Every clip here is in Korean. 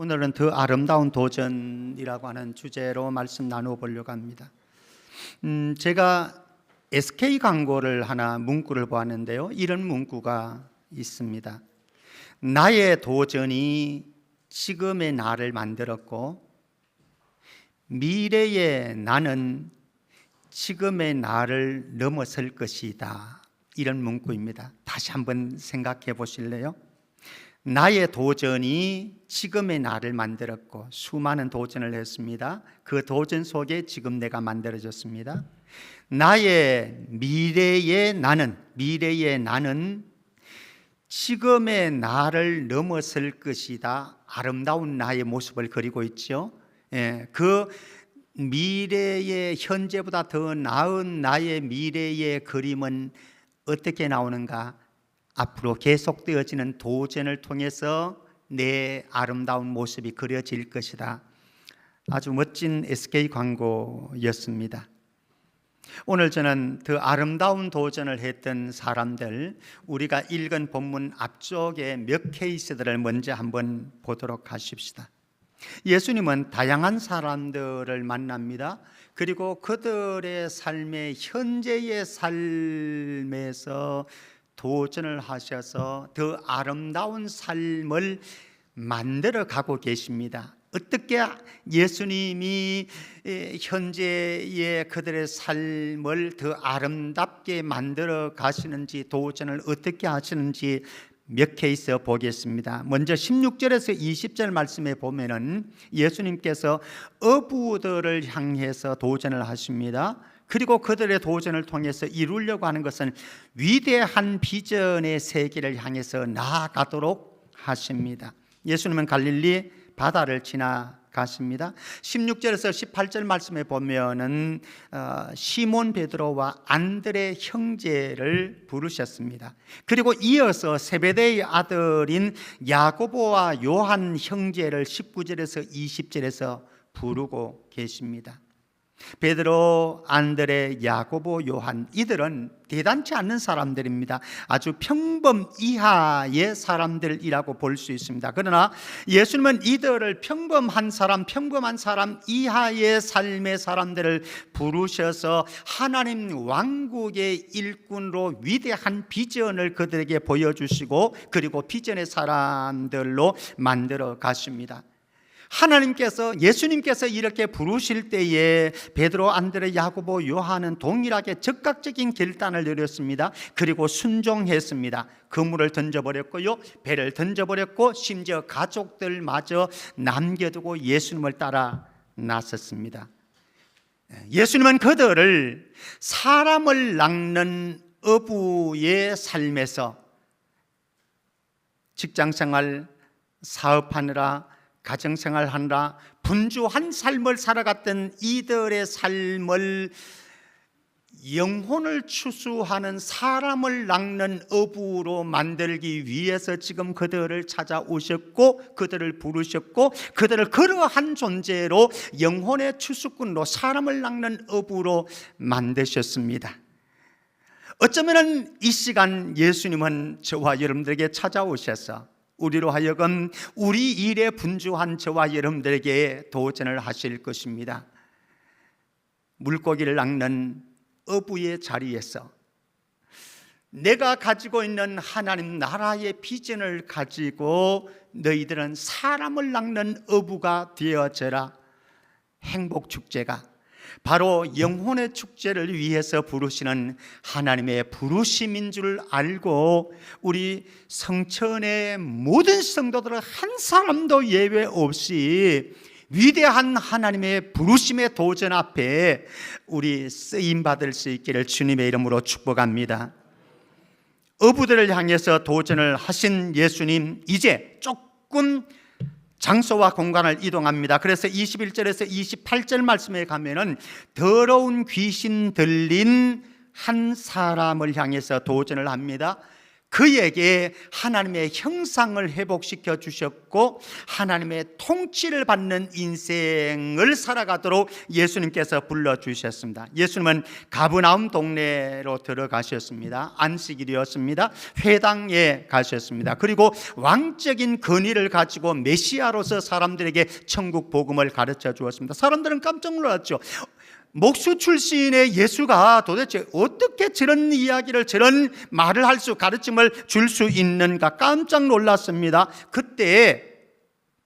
오늘은 더 아름다운 도전이라고 하는 주제로 말씀 나누어 보려고 합니다. 제가 SK 광고를 하나 문구를 보았는데요. 이런 문구가 있습니다. 나의 도전이 지금의 나를 만들었고 미래의 나는 지금의 나를 넘어설 것이다. 이런 문구입니다. 다시 한번 생각해 보실래요? 나의 도전이 지금의 나를 만들었고 수많은 도전을 했습니다. 그 도전 속에 지금 내가 만들어졌습니다. 나의 미래의 나는 지금의 나를 넘어설 것이다. 아름다운 나의 모습을 그리고 있죠. 그 미래의 현재보다 더 나은 나의 미래의 그림은 어떻게 나오는가? 앞으로 계속되어지는 도전을 통해서 내 아름다운 모습이 그려질 것이다. 아주 멋진 SK 광고였습니다. 오늘 저는 더 아름다운 도전을 했던 사람들, 우리가 읽은 본문 앞쪽에 몇 케이스들을 먼저 한번 보도록 하십시다. 예수님은 다양한 사람들을 만납니다. 그리고 그들의 삶의 현재의 삶에서 도전을 하셔서 더 아름다운 삶을 만들어 가고 계십니다. 어떻게 예수님이 현재의 그들의 삶을 더 아름답게 만들어 가시는지, 도전을 어떻게 하시는지 몇 케이스 보겠습니다. 먼저 16절에서 20절 말씀에 보면은 예수님께서 어부들을 향해서 도전을 하십니다. 그리고 그들의 도전을 통해서 이루려고 하는 것은 위대한 비전의 세계를 향해서 나아가도록 하십니다. 예수님은 갈릴리 바다를 지나가십니다. 16절에서 18절 말씀에 보면은 시몬 베드로와 안드레 형제를 부르셨습니다. 그리고 이어서 세베대의 아들인 야고보와 요한 형제를 19절에서 20절에서 부르고 계십니다. 베드로, 안드레, 야고보, 요한, 이들은 대단치 않는 사람들입니다. 아주 평범 이하의 사람들이라고 볼 수 있습니다. 그러나 예수님은 이들을 평범한 사람 이하의 삶의 사람들을 부르셔서 하나님 왕국의 일꾼으로 위대한 비전을 그들에게 보여주시고 그리고 비전의 사람들로 만들어 가십니다. 예수님께서 이렇게 부르실 때에 베드로, 안드레, 야고보, 요한은 동일하게 즉각적인 결단을 내렸습니다. 그리고 순종했습니다. 그물을 던져버렸고요, 배를 던져버렸고 심지어 가족들마저 남겨두고 예수님을 따라 나섰습니다. 예수님은 그들을 사람을 낚는 어부의 삶에서 직장생활, 사업하느라, 가정생활 하느라 분주한 삶을 살아갔던 이들의 삶을 영혼을 추수하는 사람을 낚는 어부로 만들기 위해서 지금 그들을 찾아오셨고 그들을 부르셨고 그들을 그러한 존재로 영혼의 추수꾼으로 사람을 낚는 어부로 만드셨습니다. 어쩌면 이 시간 예수님은 저와 여러분들에게 찾아오셔서 우리로 하여금 우리 일에 분주한 저와 여러분들에게 도전을 하실 것입니다. 물고기를 낚는 어부의 자리에서 내가 가지고 있는 하나님 나라의 비전을 가지고 너희들은 사람을 낚는 어부가 되어져라. 행복축제가 바로 영혼의 축제를 위해서 부르시는 하나님의 부르심인 줄 알고 우리 성천의 모든 성도들은 한 사람도 예외 없이 위대한 하나님의 부르심의 도전 앞에 우리 쓰임받을 수 있기를 주님의 이름으로 축복합니다. 어부들을 향해서 도전을 하신 예수님, 이제 조금 장소와 공간을 이동합니다. 그래서 21절에서 28절 말씀에 가면은 더러운 귀신 들린 한 사람을 향해서 도전을 합니다. 그에게 하나님의 형상을 회복시켜 주셨고 하나님의 통치를 받는 인생을 살아가도록 예수님께서 불러주셨습니다. 예수님은 가버나움 동네로 들어가셨습니다. 안식일이었습니다. 회당에 가셨습니다. 그리고 왕적인 권위를 가지고 메시아로서 사람들에게 천국 복음을 가르쳐 주었습니다. 사람들은 깜짝 놀랐죠. 목수 출신의 예수가 도대체 어떻게 저런 이야기를, 저런 말을 할 수, 가르침을 줄 수 있는가 깜짝 놀랐습니다. 그때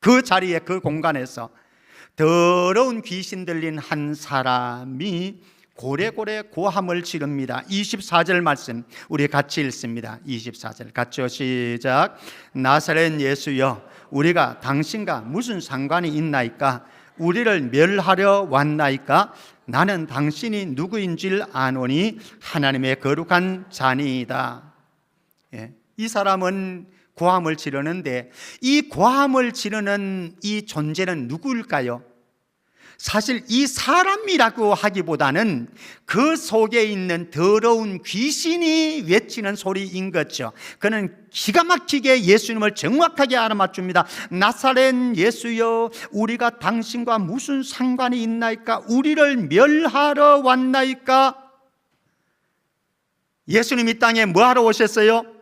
그 자리에, 그 공간에서 더러운 귀신 들린 한 사람이 고래고래 고함을 지릅니다. 24절 말씀 우리 같이 읽습니다. 24절 같이요, 시작. 나사렛 예수여, 우리가 당신과 무슨 상관이 있나이까? 우리를 멸하려 왔나이까? 나는 당신이 누구인 줄 아노니 하나님의 거룩한 자니이다. 이 사람은 고함을 지르는데 이 고함을 지르는 이 존재는 누구일까요? 사실 이 사람이라고 하기보다는 그 속에 있는 더러운 귀신이 외치는 소리인 거죠. 그는 기가 막히게 예수님을 정확하게 알아맞춥니다. 나사렛 예수여, 우리가 당신과 무슨 상관이 있나이까? 우리를 멸하러 왔나이까? 예수님 이 땅에 뭐하러 오셨어요?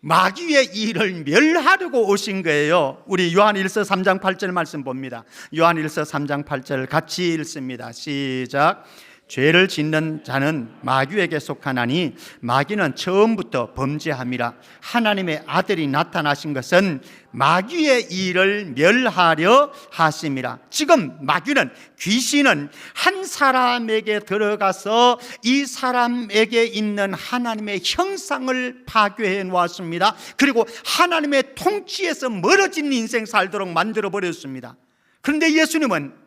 마귀의 일을 멸하려고 오신 거예요. 우리 요한일서 3장 8절 말씀 봅니다. 요한일서 3장 8절 같이 읽습니다. 시작. 죄를 짓는 자는 마귀에게 속하나니 마귀는 처음부터 범죄함이라. 하나님의 아들이 나타나신 것은 마귀의 일을 멸하려 하심이라. 지금 마귀는, 귀신은 한 사람에게 들어가서 이 사람에게 있는 하나님의 형상을 파괴해 놓았습니다. 그리고 하나님의 통치에서 멀어진 인생 살도록 만들어 버렸습니다. 그런데 예수님은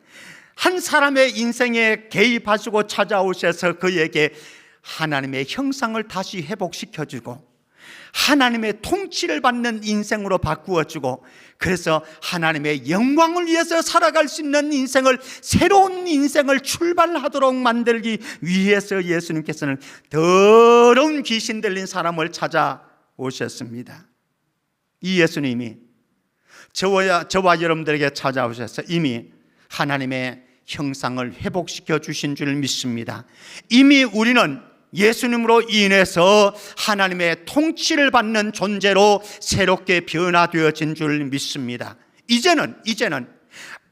한 사람의 인생에 개입하시고 찾아오셔서 그에게 하나님의 형상을 다시 회복시켜주고 하나님의 통치를 받는 인생으로 바꾸어주고, 그래서 하나님의 영광을 위해서 살아갈 수 있는 인생을, 새로운 인생을 출발하도록 만들기 위해서 예수님께서는 더러운 귀신 들린 사람을 찾아오셨습니다. 이 예수님이 저와 여러분들에게 찾아오셔서 이미 하나님의 형상을 회복시켜 주신 줄 믿습니다. 이미 우리는 예수님으로 인해서 하나님의 통치를 받는 존재로 새롭게 변화되어진 줄 믿습니다. 이제는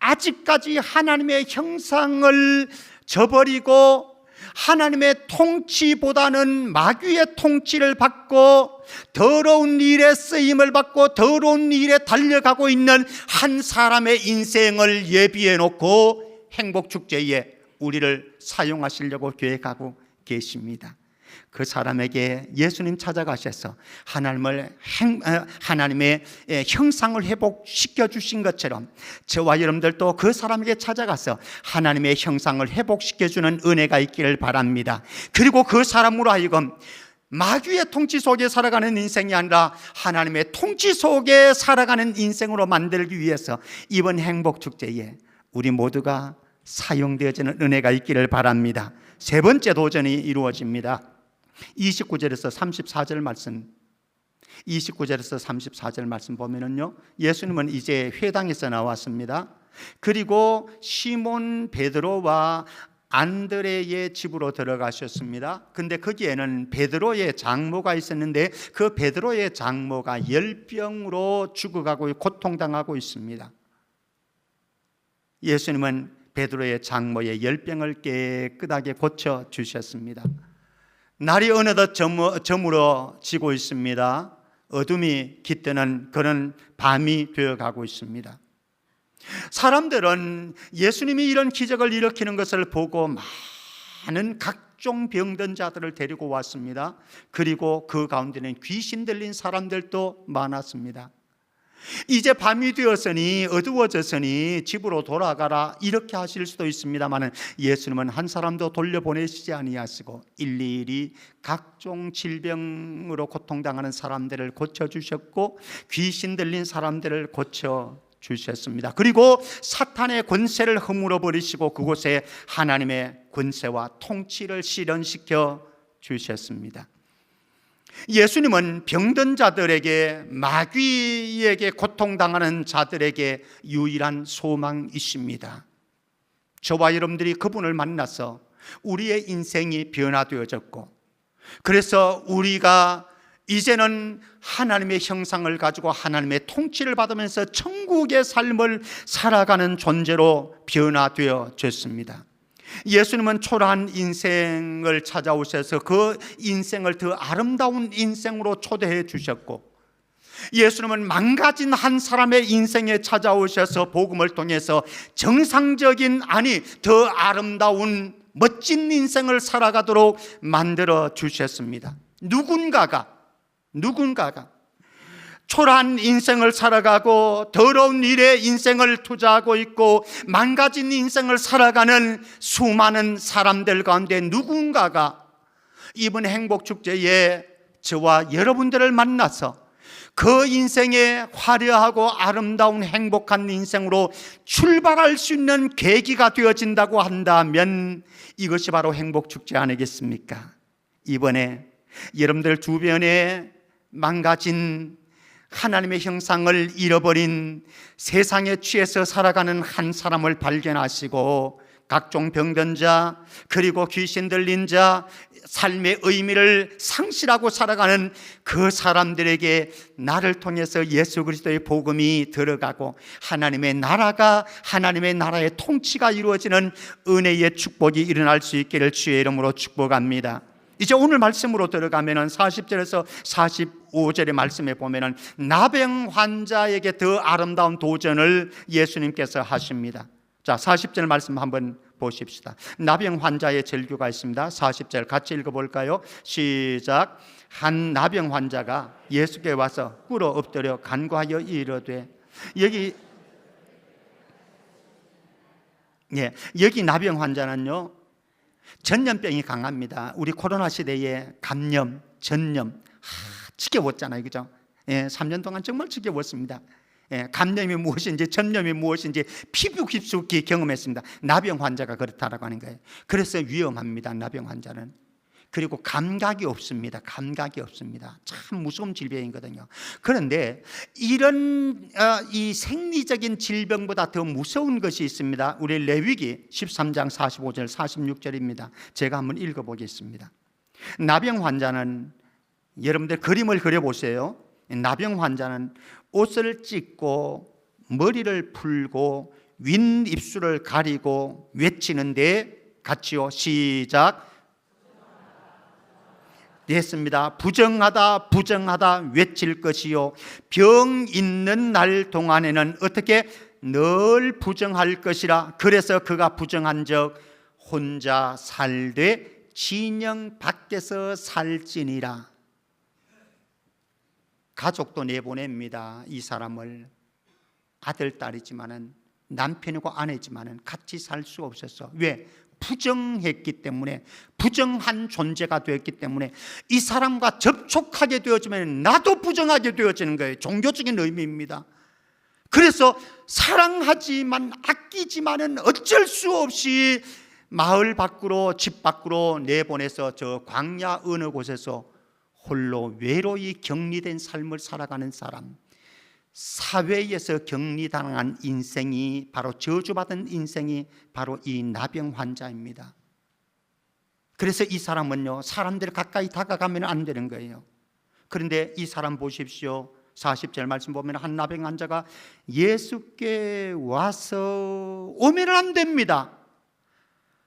아직까지 하나님의 형상을 저버리고 하나님의 통치보다는 마귀의 통치를 받고 더러운 일에 쓰임을 받고 더러운 일에 달려가고 있는 한 사람의 인생을 예비해 놓고 행복축제에 우리를 사용하시려고 계획하고 계십니다. 그 사람에게 예수님 찾아가셔서 하나님의 형상을 회복시켜 주신 것처럼 저와 여러분들도 그 사람에게 찾아가서 하나님의 형상을 회복시켜 주는 은혜가 있기를 바랍니다. 그리고 그 사람으로 하여금 마귀의 통치 속에 살아가는 인생이 아니라 하나님의 통치 속에 살아가는 인생으로 만들기 위해서 이번 행복축제에 우리 모두가 사용되어지는 은혜가 있기를 바랍니다. 세 번째 도전이 이루어집니다. 29절에서 34절 말씀, 29절에서 34절 말씀 보면은요, 예수님은 이제 회당에서 나왔습니다. 그리고 시몬 베드로와 안드레의 집으로 들어가셨습니다. 근데 거기에는 베드로의 장모가 있었는데 그 베드로의 장모가 열병으로 죽어가고 고통당하고 있습니다. 예수님은 베드로의 장모의 열병을 깨끗하게 고쳐주셨습니다. 날이 어느덧 저물어지고 있습니다. 어둠이 깃드는 그런 밤이 되어가고 있습니다. 사람들은 예수님이 이런 기적을 일으키는 것을 보고 많은 각종 병든 자들을 데리고 왔습니다. 그리고 그 가운데는 귀신 들린 사람들도 많았습니다. 이제 밤이 되었으니, 어두워졌으니 집으로 돌아가라 이렇게 하실 수도 있습니다만 예수님은 한 사람도 돌려보내시지 아니하시고 일일이 각종 질병으로 고통당하는 사람들을 고쳐주셨고 귀신 들린 사람들을 고쳐주셨습니다. 그리고 사탄의 권세를 허물어 버리시고 그곳에 하나님의 권세와 통치를 실현시켜 주셨습니다. 예수님은 병든 자들에게, 마귀에게 고통당하는 자들에게 유일한 소망이십니다. 저와 여러분들이 그분을 만나서 우리의 인생이 변화되어졌고, 그래서 우리가 이제는 하나님의 형상을 가지고 하나님의 통치를 받으면서 천국의 삶을 살아가는 존재로 변화되어졌습니다. 예수님은 초라한 인생을 찾아오셔서 그 인생을 더 아름다운 인생으로 초대해 주셨고, 예수님은 망가진 한 사람의 인생에 찾아오셔서 복음을 통해서 정상적인, 아니 더 아름다운 멋진 인생을 살아가도록 만들어 주셨습니다. 누군가가 초라한 인생을 살아가고 더러운 일에 인생을 투자하고 있고 망가진 인생을 살아가는 수많은 사람들 가운데 누군가가 이번 행복축제에 저와 여러분들을 만나서 그 인생의 화려하고 아름다운 행복한 인생으로 출발할 수 있는 계기가 되어진다고 한다면 이것이 바로 행복축제 아니겠습니까? 이번에 여러분들 주변에 망가진, 하나님의 형상을 잃어버린, 세상에 취해서 살아가는 한 사람을 발견하시고 각종 병든 자, 그리고 귀신 들린 자, 삶의 의미를 상실하고 살아가는 그 사람들에게 나를 통해서 예수 그리스도의 복음이 들어가고 하나님의 나라가, 하나님의 나라의 통치가 이루어지는 은혜의 축복이 일어날 수 있기를 주의 이름으로 축복합니다. 이제 오늘 말씀으로 들어가면은 40절에서 45절의 말씀에 보면은 나병 환자에게 더 아름다운 도전을 예수님께서 하십니다. 자, 40절 말씀 한번 보십시다. 나병 환자의 절규가 있습니다. 40절 같이 읽어볼까요? 시작. 한 나병 환자가 예수께 와서 꿇어 엎드려 간구하여 이르되, 여기 나병 환자는요, 전염병이 강합니다. 우리 코로나 시대에 감염, 전염 지켜봤잖아요, 그죠? 3년 동안 정말 지켜봤습니다. 감염이 무엇인지 전염이 무엇인지 피부 깊숙이 경험했습니다. 나병 환자가 그렇다라고 하는 거예요. 그래서 위험합니다, 나병 환자는. 그리고 감각이 없습니다. 감각이 없습니다. 참 무서운 질병이거든요. 그런데 이런 이 생리적인 질병보다 더 무서운 것이 있습니다. 우리 레위기 13장 45절 46절입니다. 제가 한번 읽어보겠습니다. 나병 환자는, 여러분들 그림을 그려보세요. 나병 환자는 옷을 찢고 머리를 풀고 윈 입술을 가리고 외치는데 같이요. 시작. 됐습니다. 부정하다, 부정하다 외칠 것이요, 병 있는 날 동안에는 어떻게 늘 부정할 것이라. 그래서 그가 부정한 적 혼자 살되 진영 밖에서 살지니라. 가족도 내보냅니다. 이 사람을. 아들, 딸이지만은 남편이고 아내지만은 같이 살 수 없었어. 왜? 부정했기 때문에, 부정한 존재가 되었기 때문에 이 사람과 접촉하게 되어지면 나도 부정하게 되어지는 거예요. 종교적인 의미입니다. 그래서 사랑하지만 아끼지만은 어쩔 수 없이 마을 밖으로, 집 밖으로 내보내서 저 광야 어느 곳에서 홀로 외로이 격리된 삶을 살아가는 사람, 사회에서 격리당한 인생이, 바로 저주받은 인생이 바로 이 나병 환자입니다. 그래서 이 사람은요, 사람들 가까이 다가가면 안 되는 거예요. 그런데 이 사람 보십시오. 40절 말씀 보면 한 나병 환자가 예수께 와서 오면 안 됩니다.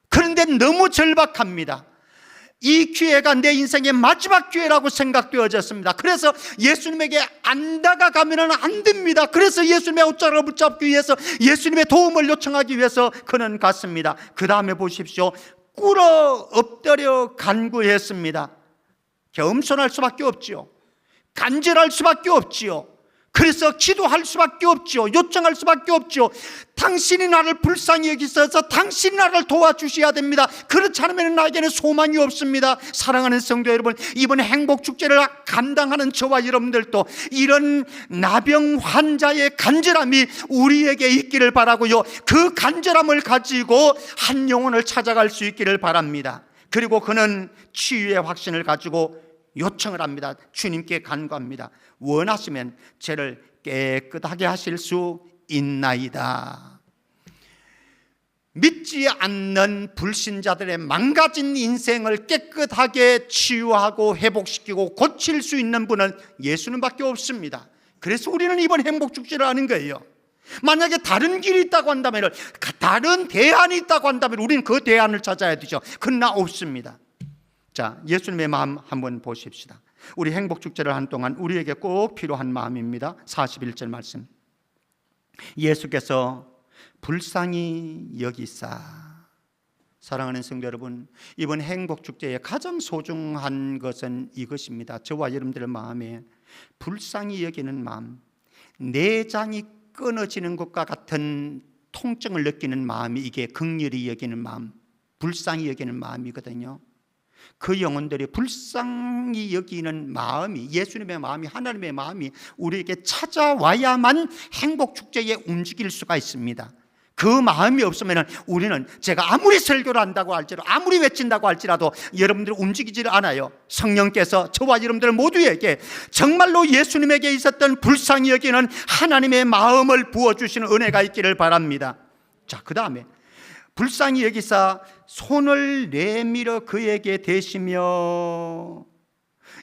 그런데 너무 절박합니다. 이 기회가 내 인생의 마지막 기회라고 생각되어졌습니다. 그래서 예수님에게 안 다가가면 안 됩니다. 그래서 예수님의 옷자락을 붙잡기 위해서, 예수님의 도움을 요청하기 위해서 그는 갔습니다. 그 다음에 보십시오. 꿇어 엎드려 간구했습니다. 겸손할 수밖에 없지요. 간절할 수밖에 없지요. 그래서 기도할 수밖에 없죠. 요청할 수밖에 없죠. 당신이 나를 불쌍히 여기셔서 당신이 나를 도와주셔야 됩니다. 그렇지 않으면 나에게는 소망이 없습니다. 사랑하는 성도 여러분, 이번 행복축제를 감당하는 저와 여러분들도 이런 나병 환자의 간절함이 우리에게 있기를 바라고요, 그 간절함을 가지고 한 영혼을 찾아갈 수 있기를 바랍니다. 그리고 그는 치유의 확신을 가지고 요청을 합니다. 주님께 간구합니다. 원하시면 죄를 깨끗하게 하실 수 있나이다. 믿지 않는 불신자들의 망가진 인생을 깨끗하게 치유하고 회복시키고 고칠 수 있는 분은 예수님밖에 없습니다. 그래서 우리는 이번 행복축제를 하는 거예요. 만약에 다른 길이 있다고 한다면, 다른 대안이 있다고 한다면 우리는 그 대안을 찾아야 되죠. 그러나 없습니다. 자, 예수님의 마음 한번 보십시다. 우리 행복축제를 한 동안 우리에게 꼭 필요한 마음입니다. 41절 말씀. 예수께서 불쌍히 여기사. 사랑하는 성도 여러분, 이번 행복축제의 가장 소중한 것은 이것입니다. 저와 여러분들의 마음에 불쌍히 여기는 마음, 내장이 끊어지는 것과 같은 통증을 느끼는 마음이, 이게 긍휼히 여기는 마음, 불쌍히 여기는 마음이거든요. 그 영혼들이 불쌍히 여기는 마음이, 예수님의 마음이, 하나님의 마음이 우리에게 찾아와야만 행복축제에 움직일 수가 있습니다. 그 마음이 없으면 우리는, 제가 아무리 설교를 한다고 할지라도, 아무리 외친다고 할지라도 여러분들이 움직이질 않아요. 성령께서 저와 여러분들 모두에게 정말로 예수님에게 있었던 불쌍히 여기는 하나님의 마음을 부어주시는 은혜가 있기를 바랍니다. 자, 그 다음에 불쌍히 여기사 손을 내밀어 그에게 대시며.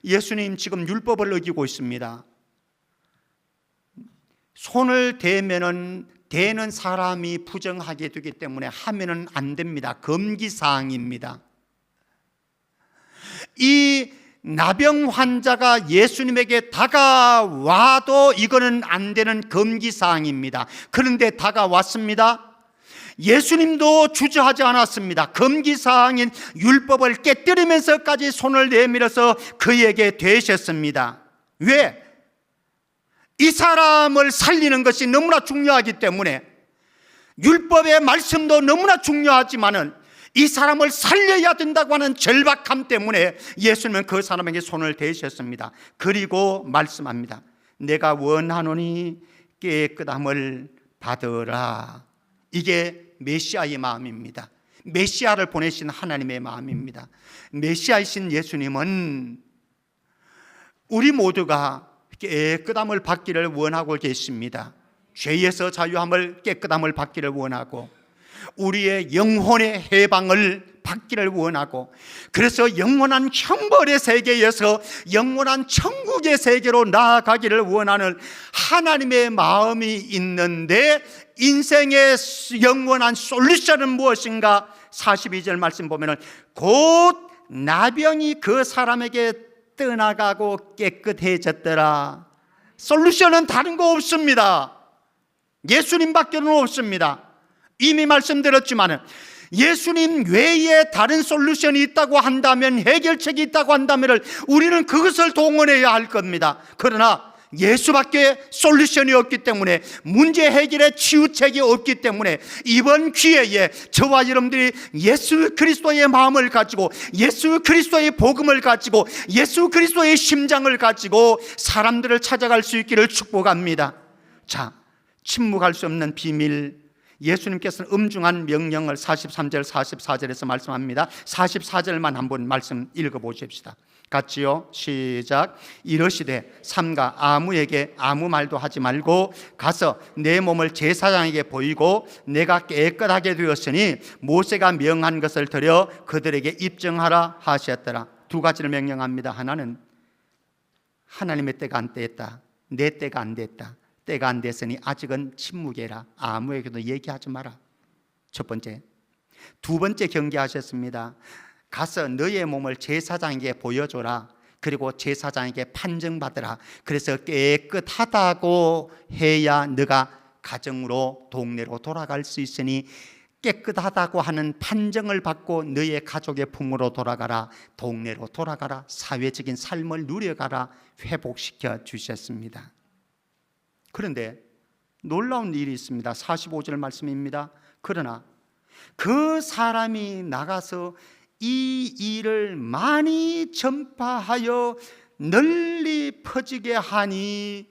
예수님 지금 율법을 어기고 있습니다. 손을 대면은 대는 사람이 부정하게 되기 때문에 하면은 안 됩니다. 금기사항입니다. 이 나병 환자가 예수님에게 다가와도 이거는 안 되는 금기사항입니다. 그런데 다가왔습니다. 예수님도 주저하지 않았습니다. 금기사항인 율법을 깨뜨리면서까지 손을 내밀어서 그에게 되셨습니다. 왜? 이 사람을 살리는 것이 너무나 중요하기 때문에, 율법의 말씀도 너무나 중요하지만은 이 사람을 살려야 된다고 하는 절박함 때문에 예수님은 그 사람에게 손을 대셨습니다. 그리고 말씀합니다. 내가 원하노니 깨끗함을 받으라. 이게 메시아의 마음입니다. 메시아를 보내신 하나님의 마음입니다. 메시아이신 예수님은 우리 모두가 깨끗함을 받기를 원하고 계십니다. 죄에서 자유함을, 깨끗함을 받기를 원하고, 우리의 영혼의 해방을 받기를 원하고, 그래서 영원한 형벌의 세계에서 영원한 천국의 세계로 나아가기를 원하는 하나님의 마음이 있는데, 인생의 영원한 솔루션은 무엇인가? 42절 말씀 보면은 곧 나병이 그 사람에게 떠나가고 깨끗해졌더라. 솔루션은 다른 거 없습니다. 예수님밖에는 없습니다. 이미 말씀드렸지만 예수님 외에 다른 솔루션이 있다고 한다면, 해결책이 있다고 한다면 우리는 그것을 동원해야 할 겁니다. 그러나 예수밖에 솔루션이 없기 때문에, 문제 해결의 치유책이 없기 때문에 이번 기회에 저와 여러분들이 예수 그리스도의 마음을 가지고, 예수 그리스도의 복음을 가지고, 예수 그리스도의 심장을 가지고 사람들을 찾아갈 수 있기를 축복합니다. 자, 침묵할 수 없는 비밀, 예수님께서는 엄중한 명령을 43절 44절에서 말씀합니다. 44절만 한번 말씀 읽어보십시다. 같이요, 시작. 이러시되 삼가 아무에게 아무 말도 하지 말고 가서 내 몸을 제사장에게 보이고 내가 깨끗하게 되었으니 모세가 명한 것을 드려 그들에게 입증하라 하셨더라. 두 가지를 명령합니다. 하나는 하나님의 때가 안 됐다, 내 때가 안 됐다, 때가 안 됐으니 아직은 침묵해라, 아무에게도 얘기하지 마라. 첫 번째. 두 번째 경계하셨습니다. 가서 너의 몸을 제사장에게 보여줘라. 그리고 제사장에게 판정받으라. 그래서 깨끗하다고 해야 너가 가정으로, 동네로 돌아갈 수 있으니 깨끗하다고 하는 판정을 받고 너의 가족의 품으로 돌아가라, 동네로 돌아가라, 사회적인 삶을 누려가라, 회복시켜 주셨습니다. 그런데 놀라운 일이 있습니다. 45절 말씀입니다. 그러나 그 사람이 나가서 이 일을 많이 전파하여 널리 퍼지게 하니,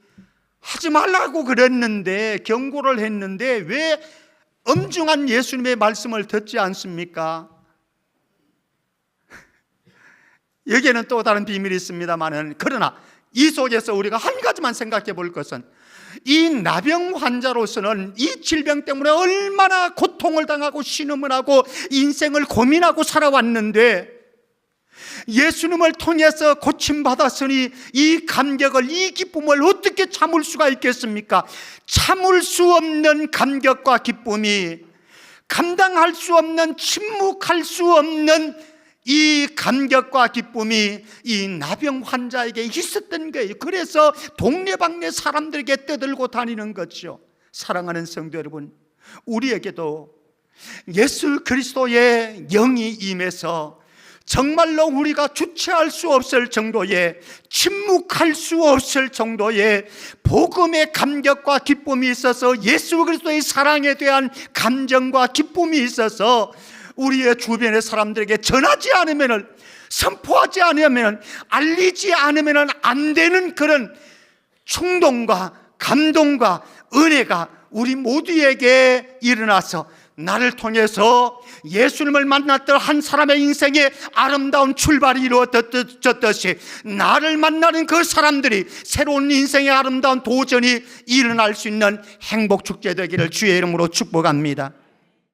하지 말라고 그랬는데, 경고를 했는데 왜 엄중한 예수님의 말씀을 듣지 않습니까? 여기에는 또 다른 비밀이 있습니다만은, 그러나 이 속에서 우리가 한 가지만 생각해 볼 것은, 이 나병 환자로서는 이 질병 때문에 얼마나 고통을 당하고 신음을 하고 인생을 고민하고 살아왔는데, 예수님을 통해서 고침받았으니 이 감격을, 이 기쁨을 어떻게 참을 수가 있겠습니까? 참을 수 없는 감격과 기쁨이, 감당할 수 없는, 침묵할 수 없는 이 감격과 기쁨이 이 나병 환자에게 있었던 거예요. 그래서 동네방네 사람들에게 떠들고 다니는 거죠. 사랑하는 성도 여러분, 우리에게도 예수 그리스도의 영이 임해서 정말로 우리가 주체할 수 없을 정도의, 침묵할 수 없을 정도의 복음의 감격과 기쁨이 있어서, 예수 그리스도의 사랑에 대한 감정과 기쁨이 있어서 우리의 주변의 사람들에게 전하지 않으면, 선포하지 않으면, 알리지 않으면 안 되는 그런 충동과 감동과 은혜가 우리 모두에게 일어나서 나를 통해서 예수님을 만났던 한 사람의 인생에 아름다운 출발이 이루어졌듯이, 나를 만나는 그 사람들이 새로운 인생의 아름다운 도전이 일어날 수 있는 행복 축제 되기를 주의 이름으로 축복합니다.